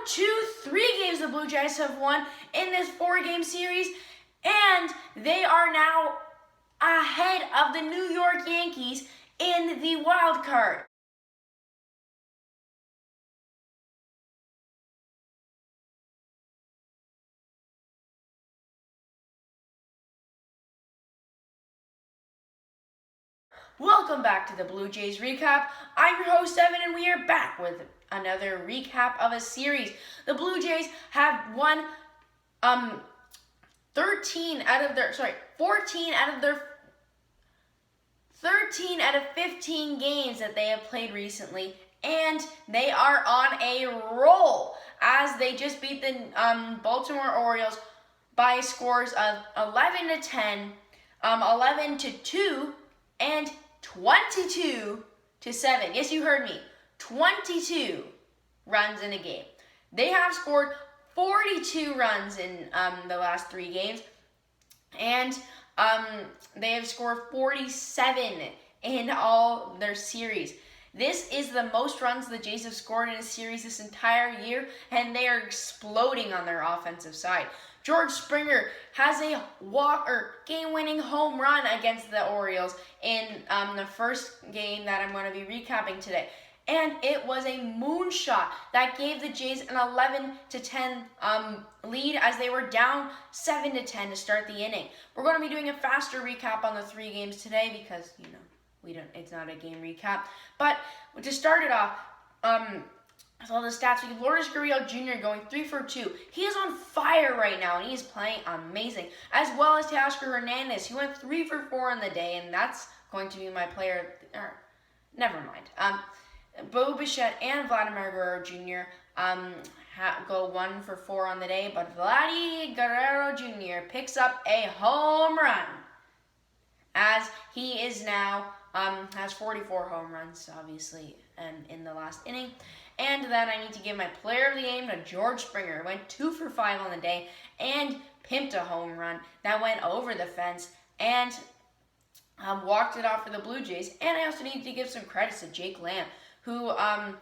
3 games the Blue Jays have won in this 4-game series, and they are now ahead of the New York Yankees in the wild card. Welcome back to the Blue Jays recap. I'm your host Evan, and we are back with another recap of a series. The Blue Jays have won 13 out of 15 games that they have played recently, and they are on a roll as they just beat the Baltimore Orioles by scores of 11-10, 11-2, and 22-7. Yes, you heard me. 22 runs in a game. They have scored 42 runs in the last 3 games, and they have scored 47 in all their series. This is the most runs the Jays have scored in a series this entire year, and they are exploding on their offensive side. George Springer has a game-winning home run against the Orioles in the first game that I'm going to be recapping today. And it was a moonshot that gave the Jays an 11-10 lead as they were down 7-10 to start the inning. We're going to be doing a faster recap on the 3 games today because, it's not a game recap. But to start it off, with all the stats, we have Lourdes Gurriel Jr. going 3 for 2. He is on fire right now, and he is playing amazing. As well as Teoscar Hernandez, who went 3 for 4 on the day, and that's going to be my player. Never mind. Bo Bichette and Vladimir Guerrero Jr. Go 1 for 4 on the day, but Vladdy Guerrero Jr. picks up a home run as he is now has 44 home runs, obviously, in the last inning. And then I need to give my player of the game to George Springer. Went 2 for 5 on the day and pimped a home run that went over the fence and walked it off for the Blue Jays. And I also need to give some credits to Jake Lamb, who had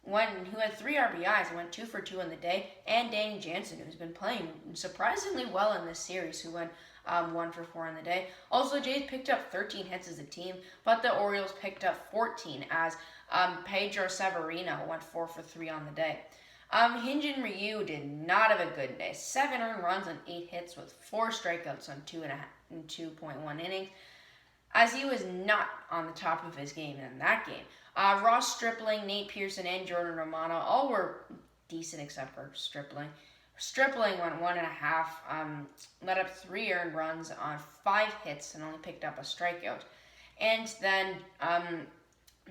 3 RBIs and went 2 for 2 on the day, and Danny Jansen, who's been playing surprisingly well in this series, who went 1 for 4 on the day. Also, Jays picked up 13 hits as a team, but the Orioles picked up 14 as Pedro Severino went 4 for 3 on the day. Hyun-Jin Ryu did not have a good day. 7 earned runs on 8 hits with 4 strikeouts on 2.1 innings, as he was not on the top of his game in that game. Ross Stripling, Nate Pearson, and Jordan Romano all were decent except for Stripling. Stripling went 1.5, let up 3 earned runs on 5 hits and only picked up a strikeout. And then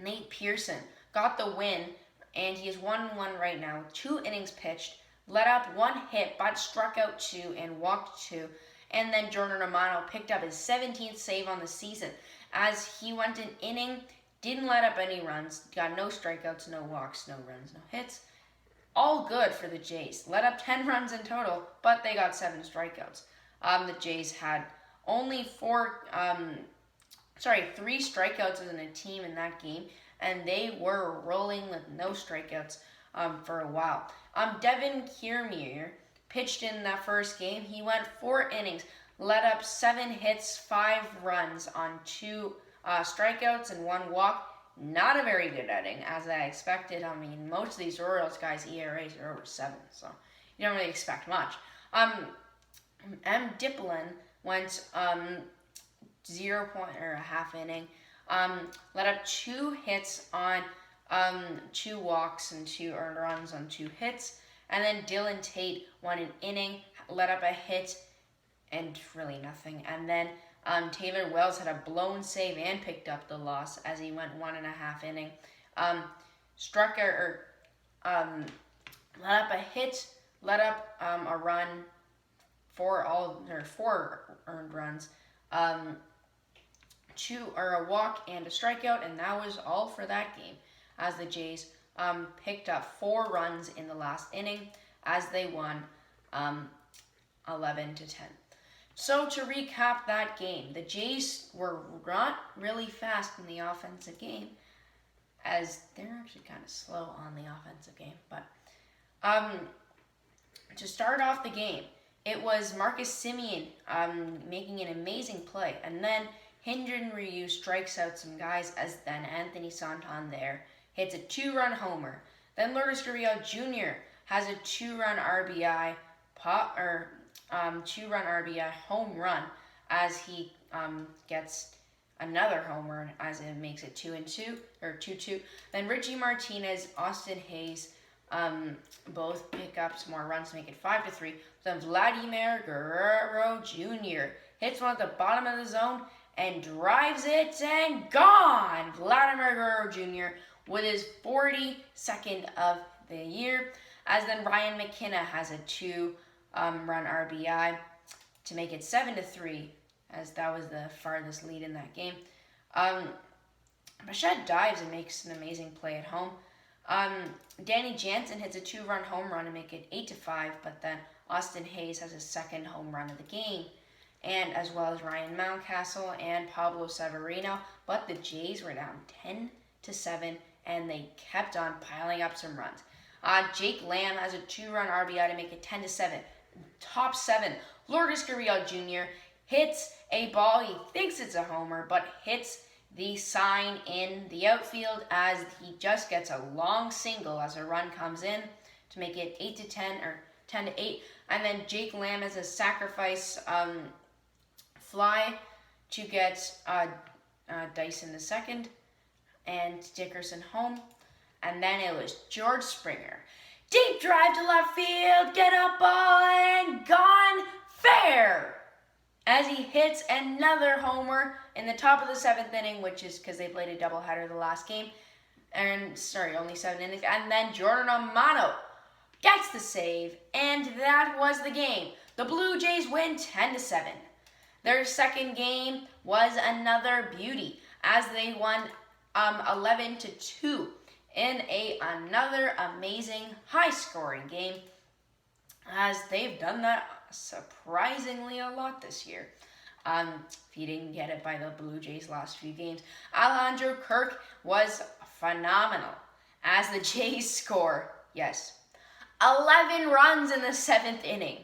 Nate Pearson got the win, and he is 1-1 right now with 2 innings pitched, let up 1 hit but struck out 2 and walked 2. And then Jordan Romano picked up his 17th save on the season as he went an inning, didn't let up any runs, got no strikeouts, no walks, no runs, no hits. All good for the Jays. Let up 10 runs in total, but they got 7 strikeouts. The Jays had only 3 strikeouts as a team in that game, and they were rolling with no strikeouts for a while. Devin Kiermaier pitched in that first game. He went 4 innings, let up 7 hits, 5 runs on 2 strikeouts and 1 walk. Not a very good outing, as I expected. I mean, most of these Orioles guys' ERAs are over 7, so you don't really expect much. M. Diplin went a half inning, let up 2 hits on 2 walks and 2 earned runs on 2 hits. And then Dylan Tate won an inning, let up a hit and really nothing. And then Taylor Wells had a blown save and picked up the loss as he went 1.5 inning. Let up a hit, let up a run, 4 earned runs, a walk and a strikeout, and that was all for that game. As the Jays picked up 4 runs in the last inning as they won 11-10. So to recap that game, the Jays were not really fast in the offensive game, as they're actually kind of slow on the offensive game. But to start off the game, it was Marcus Semien making an amazing play, and then Hyun-Jin Ryu strikes out some guys, as then Anthony Santander hits a 2-run homer. Then Lourdes Gurriel Jr. has a 2-run RBI 2-run RBI home run as he gets another home run as it makes it 2-2. Then Richie Martinez, Austin Hayes both pick up some more runs to make it 5-3. Then Vladimir Guerrero Jr. hits one at the bottom of the zone and drives it and gone. Vladimir Guerrero Jr. with his 42nd of the year, as then Ryan McKenna has a 2-run RBI to make it 7-3, as that was the farthest lead in that game. Bichette dives and makes an amazing play at home. Danny Jansen hits a 2-run home run to make it 8-5, but then Austin Hayes has his second home run of the game, and as well as Ryan Mountcastle and Pablo Severino. But the Jays were down 10-7, and they kept on piling up some runs. Jake Lamb has a 2-run RBI to make it 10-7. Top 7, Lourdes Gurriel Jr. hits a ball. He thinks it's a homer, but hits the sign in the outfield as he just gets a long single as a run comes in to make it 8-10 or 10-8. And then Jake Lamb has a sacrifice fly to get Dyson the second and Dickerson home. And then it was George Springer. Deep drive to left field, get up ball, and gone fair! As he hits another homer in the top of the 7th inning, which is because they played a doubleheader the last game. Only 7 innings. And then Jordan Amano gets the save, and that was the game. The Blue Jays win 10-7. Their second game was another beauty, as they won 11-2 in another amazing high-scoring game, as they've done that surprisingly a lot this year. If you didn't get it by the Blue Jays' last few games, Alejandro Kirk was phenomenal as the Jays score, 11 runs in the 7th inning.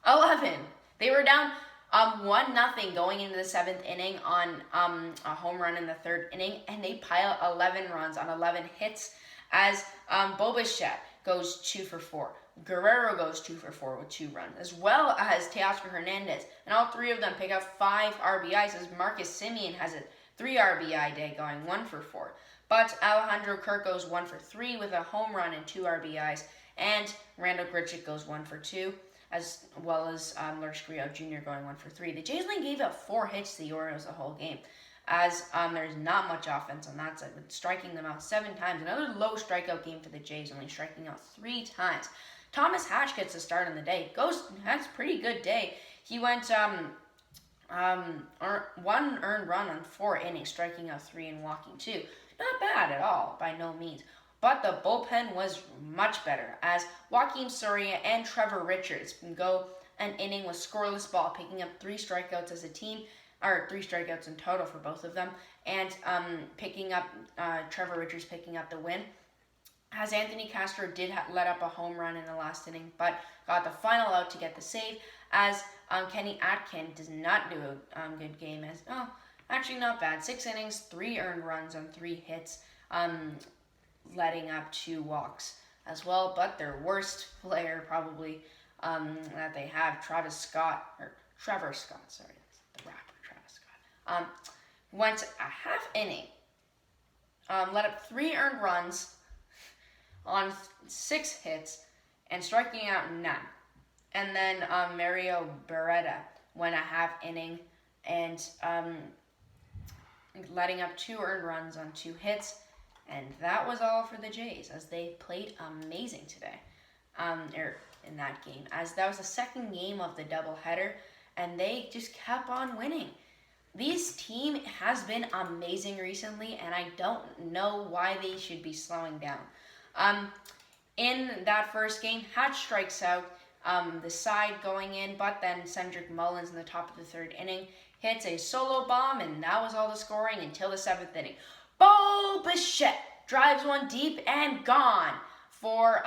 11. They were down 1-0 going into the 7th inning on a home run in the 3rd inning, and they pile 11 runs on 11 hits as Bo Bichette goes 2 for 4. Guerrero goes 2 for 4 with 2 runs, as well as Teoscar Hernandez, and all 3 of them pick up 5 RBIs as Marcus Semien has a 3 RBI day going 1 for 4. But Alejandro Kirk goes 1 for 3 with a home run and 2 RBIs, and Randall Grichuk goes 1 for 2, as well as Lourdes Gurriel Jr. going 1 for 3. The Jays only gave up 4 hits to the Orioles the whole game, as there's not much offense on that side, with striking them out 7 times. Another low strikeout game for the Jays, only striking out 3 times. Thomas Hatch gets a start on the day. Has a pretty good day. He went 1 earned run on 4 innings, striking out 3 and walking 2. Not bad at all, by no means. But the bullpen was much better, as Joaquin Soria and Trevor Richards can go an inning with scoreless ball, picking up 3 strikeouts as a team, or 3 strikeouts in total for both of them, and picking up Trevor Richards picking up the win. As Anthony Castro did let up a home run in the last inning, but got the final out to get the save, as Kenny Atkin does not do a good game. Actually not bad. 6 innings, 3 earned runs on 3 hits, letting up 2 walks as well. But their worst player probably that they have, Trevor Scott, that's the rapper Travis Scott, went a half inning, let up 3 earned runs on 6 hits, and striking out none. And then Mario Beretta went a half inning and letting up 2 earned runs on 2 hits. And that was all for the Jays, as they played amazing today, in that game, as that was the second game of the doubleheader, and they just kept on winning. This team has been amazing recently, and I don't know why they should be slowing down. In that first game, Hatch strikes out the side going in, but then Cedric Mullins in the top of the 3rd inning hits a solo bomb, and that was all the scoring until the 7th inning. Bo Bichette drives one deep and gone for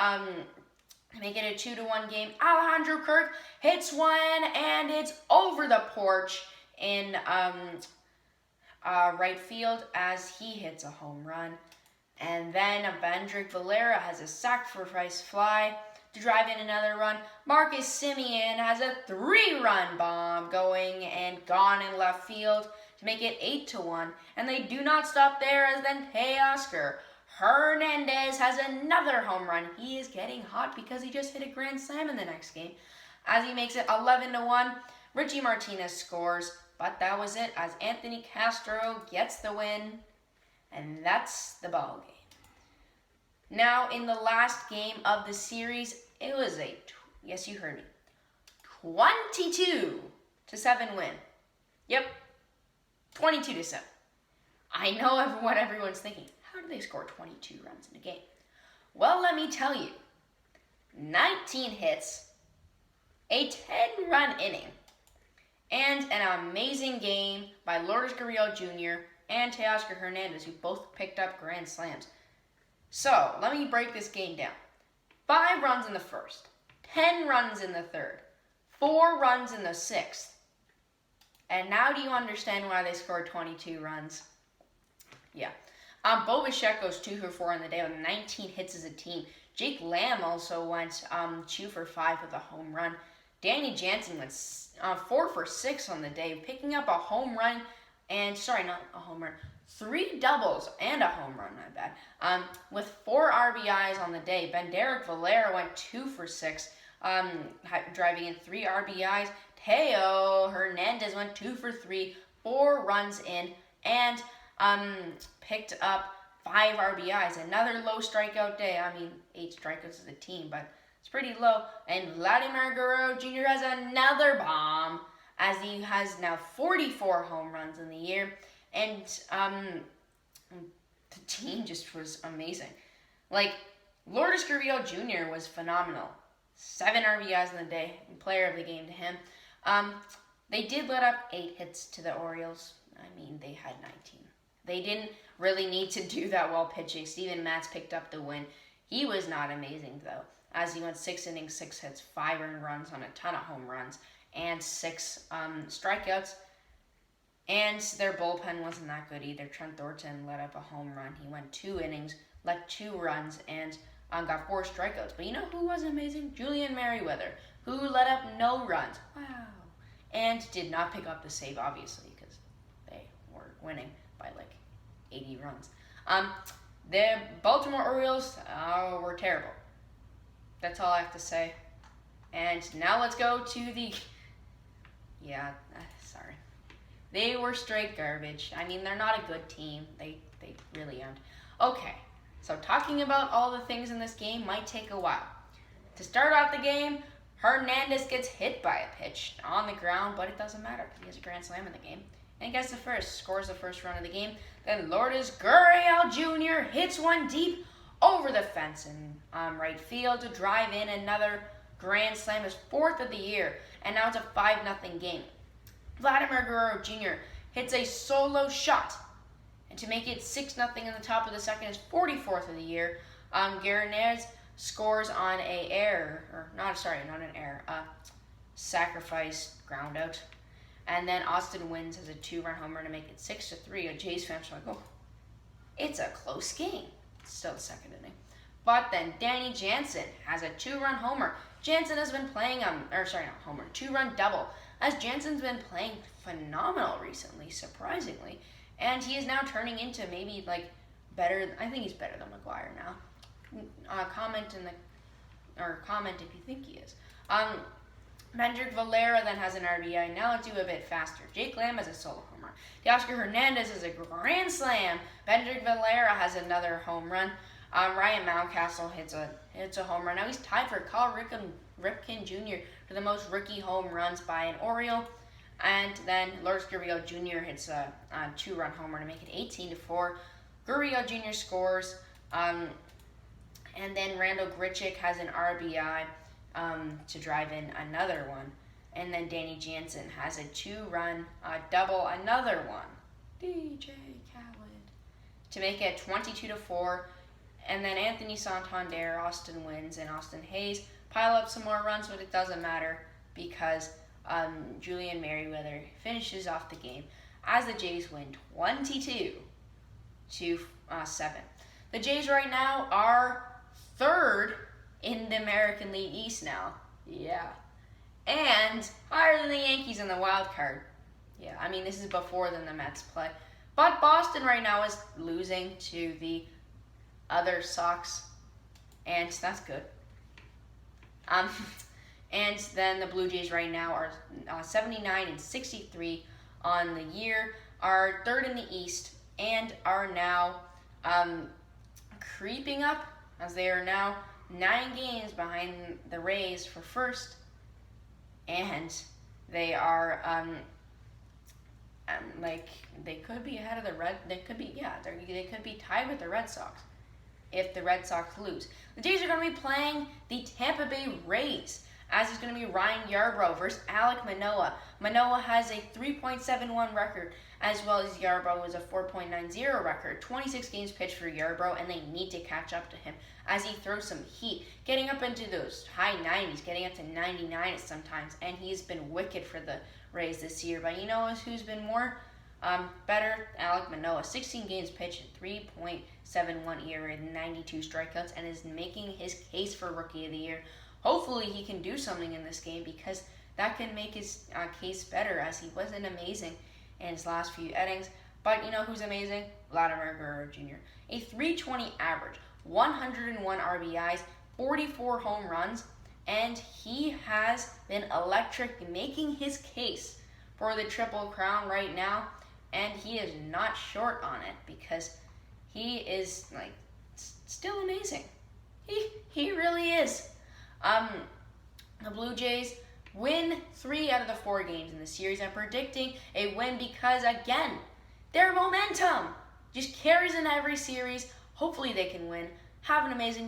to make it a 2-1 game. Alejandro Kirk hits one, and it's over the porch in right field as he hits a home run. And then Vendrick Valera has a sacrifice fly to drive in another run. Marcus Semien has a 3-run bomb going and gone in left field to make it 8-1. And they do not stop there, as then Teoscar Hernandez has another home run. He is getting hot because he just hit a grand slam in the next game as he makes it 11-1. Richie Martinez scores, but that was it as Anthony Castro gets the win. And that's the ball game. Now, in the last game of the series, it was yes, you heard me, 22-7 win. Yep, 22-7. I know what everyone's thinking. How do they score 22 runs in a game? Well, let me tell you. 19 hits, a 10-run inning, and an amazing game by Lourdes Gurriel Jr. and Teoscar Hernandez, who both picked up grand slams. So, let me break this game down. 5 runs in the first, 10 runs in the third, 4 runs in the sixth. And now do you understand why they scored 22 runs? Yeah. Bo Bichette goes 2 for 4 on the day with 19 hits as a team. Jake Lamb also went 2 for 5 with a home run. Danny Jansen went 4 for 6 on the day, picking up a home run and, not a home run, 3 doubles and a home run, my bad. With 4 RBIs on the day, Vendrick Valera went 2 for 6, driving in 3 RBIs. Teo Hernandez went 2 for 3, 4 runs in, and picked up 5 RBIs. Another low strikeout day. 8 strikeouts as a team, but it's pretty low. And Vladimir Guerrero Jr. has another bomb, as he has now 44 home runs in the year. And the team just was amazing. Lourdes Gurriel Jr. was phenomenal. 7 RBIs in the day, player of the game to him. They did let up 8 hits to the Orioles. They had 19. They didn't really need to do that while pitching. Steven Matz picked up the win. He was not amazing, though, as he went 6 innings, 6 hits, 5 earned runs on a ton of home runs, and 6 strikeouts. And their bullpen wasn't that good either. Trent Thornton let up a home run. He went 2 innings, let 2 runs, and got 4 strikeouts. But you know who was amazing? Julian Merriweather, who let up no runs. Wow. And did not pick up the save, obviously, because they were winning by 80 runs. The Baltimore Orioles were terrible. That's all I have to say. And now let's go to the... sorry. They were straight garbage. They're not a good team. They really aren't. Okay, so talking about all the things in this game might take a while. To start off the game, Hernandez gets hit by a pitch on the ground, but it doesn't matter because he has a grand slam in the game. And he gets the first, scores the first run of the game. Then Lourdes Gurriel Jr. hits one deep over the fence in right field to drive in another grand slam, his 4th of the year. And now it's a 5-0 game. Vladimir Guerrero Jr. hits a solo shot, and to make it 6-0 in the top of the second, his 44th of the year. Guarnez scores on sacrifice ground out. And then Austin Wynns has a 2-run homer to make it 6-3. A Jays fans are like, oh, it's a close game. It's still the second inning. But then Danny Jansen has a 2-run homer. Jansen has been playing 2-run double, as Jansen's been playing phenomenal recently, surprisingly. And he is now turning into maybe better. I think he's better than McGuire now. Comment if you think he is. Vendrick Valera then has an RBI. Now let's do a bit faster. Jake Lamb has a solo homer. Teoscar Hernandez has a grand slam. Vendrick Valera has another home run. Ryan Mountcastle hits a home run. Now he's tied for Cal Ripken Jr. for the most rookie home runs by an Oriole. And then Lourdes Gurriel Jr. hits a 2-run homer to make it 18-4. Gurriel Jr. scores. And then Randall Grichuk has an RBI to drive in another one. And then Danny Jansen has a 2-run double, another one. DJ Khaled. To make it 22-4. And then Anthony Santander, Austin Wynns, and Austin Hayes pile up some more runs, but it doesn't matter because Julian Merriweather finishes off the game as the Jays win 22-7. The Jays right now are third in the American League East now. Yeah. And higher than the Yankees in the wild card. Yeah, I mean, this is before then the Mets play. But Boston right now is losing to the other Sox, and that's good. And then the Blue Jays right now are 79-63 on the year, are third in the East, and are now creeping up as they are now 9 games behind the Rays for first, and they are they could be ahead of the they could be tied with the Red Sox if the Red Sox lose. The Jays are going to be playing the Tampa Bay Rays, as it's going to be Ryan Yarbrough versus Alek Manoah. Manoah has a 3.71 record, as well as Yarbrough is a 4.90 record. 26 games pitched for Yarbrough, and they need to catch up to him as he throws some heat, getting up into those high 90s, getting up to 99 sometimes, and he's been wicked for the Rays this year. But you know who's been more better? Alek Manoah. 16 games pitched, 3.71 ERA, 92 strikeouts, and is making his case for Rookie of the Year. Hopefully he can do something in this game because that can make his case better, as he wasn't amazing in his last few innings. But you know who's amazing? Vladimir Guerrero Jr. A 320 average, 101 RBIs, 44 home runs, and he has been electric, making his case for the Triple Crown right now, and he is not short on it because he is still amazing. He really is. The Blue Jays win 3 out of the 4 games in the series. I'm predicting a win because, again, their momentum just carries in every series. Hopefully they can win. Have an amazing day.